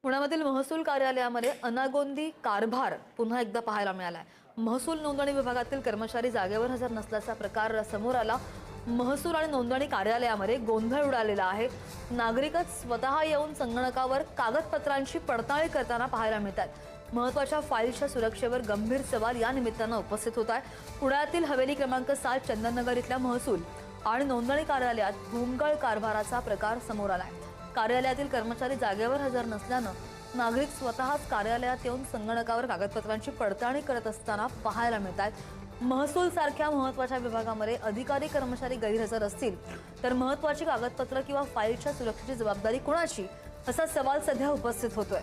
पुण्यामधील महसूल कार्यालयामध्ये अनागोंदी कारभार पुन्हा एकदा पाहायला मिळालाय। महसूल नोंदणी विभागातील कर्मचारी जागेवर हजर नसल्याचा प्रकार समोर आला। महसूल आणि नोंदणी कार्यालयामध्ये गोंधळ उडालेला आहे। नागरिकच स्वतः येऊन संगणकावर कागदपत्रांची पडताळणी करताना पाहायला मिळतात। महत्त्वाच्या फाईलच्या सुरक्षेवर गंभीर सवाल या निमित्तानं उपस्थित होत आहे। पुण्यातील हवेली क्रमांक 7 चंदननगर इथल्या महसूल आणि नोंदणी कार्यालयात भोंगळ कारभाराचा प्रकार समोर आलाय। कार्यालयातील कर्मचारी जागेवर हजर नसल्यानं नागरिक स्वतःच कार्यालयात येऊन संगणकावर कागदपत्रांची पडताळणी करत असताना पाहायला मिळतात। महसूल सारख्या महत्त्वाच्या विभागामध्ये अधिकारी कर्मचारी गैरहजर असतील तर महत्त्वाची कागदपत्र किंवा फाईलच्या सुरक्षेची जबाबदारी कोणाची असा सवाल सध्या उपस्थित होतोय।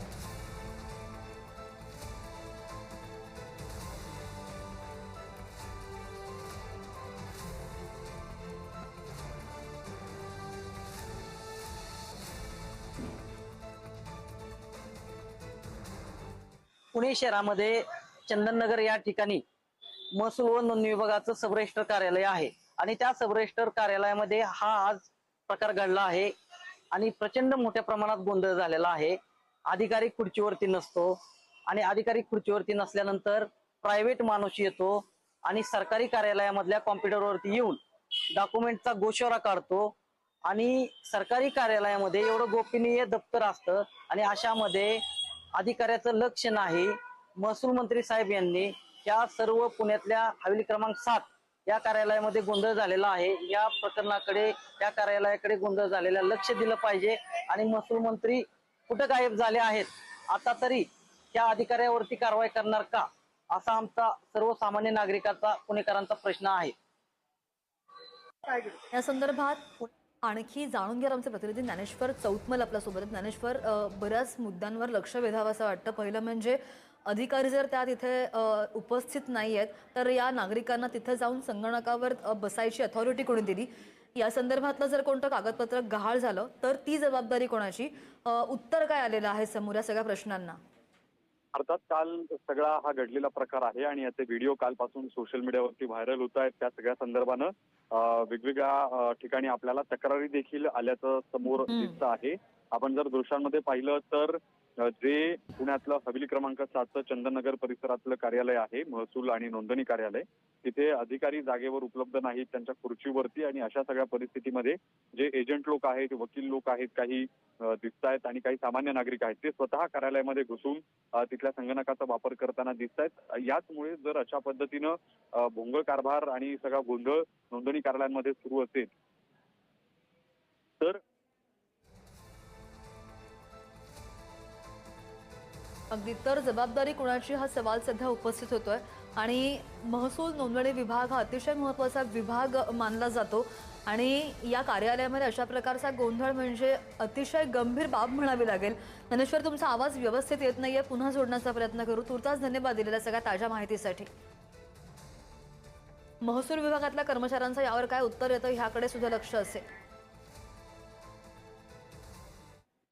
पुणे शहरामध्ये चंदननगर या ठिकाणी महसूल व नोंदणी विभागाचं सब रजिस्टर कार्यालय आहे आणि त्या सब रजिस्टर कार्यालयामध्ये हा आज प्रकार घडला आहे आणि प्रचंड मोठ्या प्रमाणात गोंधळ झालेला आहे। अधिकारी खुर्चीवरती नसतो आणि अधिकारी खुर्चीवरती नसल्यानंतर प्रायव्हेट माणूस येतो आणि सरकारी कार्यालयामधल्या कॉम्प्युटरवरती येऊन डॉक्युमेंटचा गोशवारा काढतो आणि सरकारी कार्यालयामध्ये एवढं गोपनीय दप्तर असतं आणि अशामध्ये अधिकाऱ्याचं लक्ष नाही। महसूल मंत्री साहेब यांनी या सर्व पुण्यातल्या हवेली क्रमांक 7 या कार्यालयामध्ये गोंधळ झालेला आहे या प्रकरणाकडे या कार्यालयाकडे गोंधळ झालेला लक्ष दिलं पाहिजे आणि महसूल मंत्री कुठे गायब झाले आहेत, आता तरी त्या अधिकाऱ्यावरती कारवाई करणार का असा आमचा सर्वसामान्य नागरिकाचा पुणेकरांचा प्रश्न आहे। या संदर्भात आणखी जाणून घ्या आमचे प्रतिनिधी ज्ञानेश्वर चौतमल आपल्या सोबत आहेत। ज्ञानेश्वर, बऱ्याच मुद्द्यांवर लक्ष वेधावं असं वाटतं। पहिलं म्हणजे अधिकारी जर त्या तिथे उपस्थित नाही आहेत तर या नागरिकांना तिथे जाऊन संगणकावर बसायची अथॉरिटी कोणी दिली, या संदर्भातलं जर कोणतं कागदपत्र गहाळ झालं तर ती जबाबदारी कोणाची, उत्तर काय आलेलं आहे समोर या सगळ्या प्रश्नांना? अर्थात काल सगळा हा घडलेला प्रकार आहे आणि याचे व्हिडिओ कालपासून सोशल मीडियावरती व्हायरल होत आहेत। त्या सगळ्या संदर्भानं वेगवेगळ्या ठिकाणी आपल्याला तक्रारी देखील आल्याचं समोर दिसत आहे। आपण जर दृश्यांमध्ये पाहिलं तर जे पुण्यातलं हवेली क्रमांक 7 चंदननगर परिसरातलं कार्यालय आहे महसूल आणि नोंदणी कार्यालय, तिथे अधिकारी जागेवर उपलब्ध नाहीत त्यांच्या खुर्चीवरती आणि अशा सगळ्या परिस्थितीमध्ये जे एजंट लोक आहेत, वकील लोक आहेत, काही दिसत आहेत आणि काही सामान्य नागरिक आहेत ते स्वतः कार्यालयामध्ये घुसून तिथल्या संगणकाचा वापर करताना दिसत आहेत। याचमुळे जर अशा पद्धतीनं भोंगळ कारभार आणि सगळा गोंधळ नोंदणी कार्यालयांमध्ये सुरू असेल तर अगदी, तर जबाबदारी कोणाची हा सवाल सध्या उपस्थित होतोय आणि महसूल नोंदणी विभाग हा अतिशय महत्त्वाचा विभाग मानला जातो आणि या कार्यालयामध्ये अशा प्रकारचा गोंधळ म्हणजे अतिशय गंभीर बाब म्हणावी लागेल। ज्ञानेश्वर, तुमचा आवाज व्यवस्थित येत नाहीये, पुन्हा जोडण्याचा प्रयत्न करू। तुर्तास धन्यवाद दिलेल्या सगळ्या ताज्या माहितीसाठी। महसूल विभागातल्या कर्मचाऱ्यांचं यावर काय उत्तर येतं ह्याकडे सुद्धा लक्ष असेल।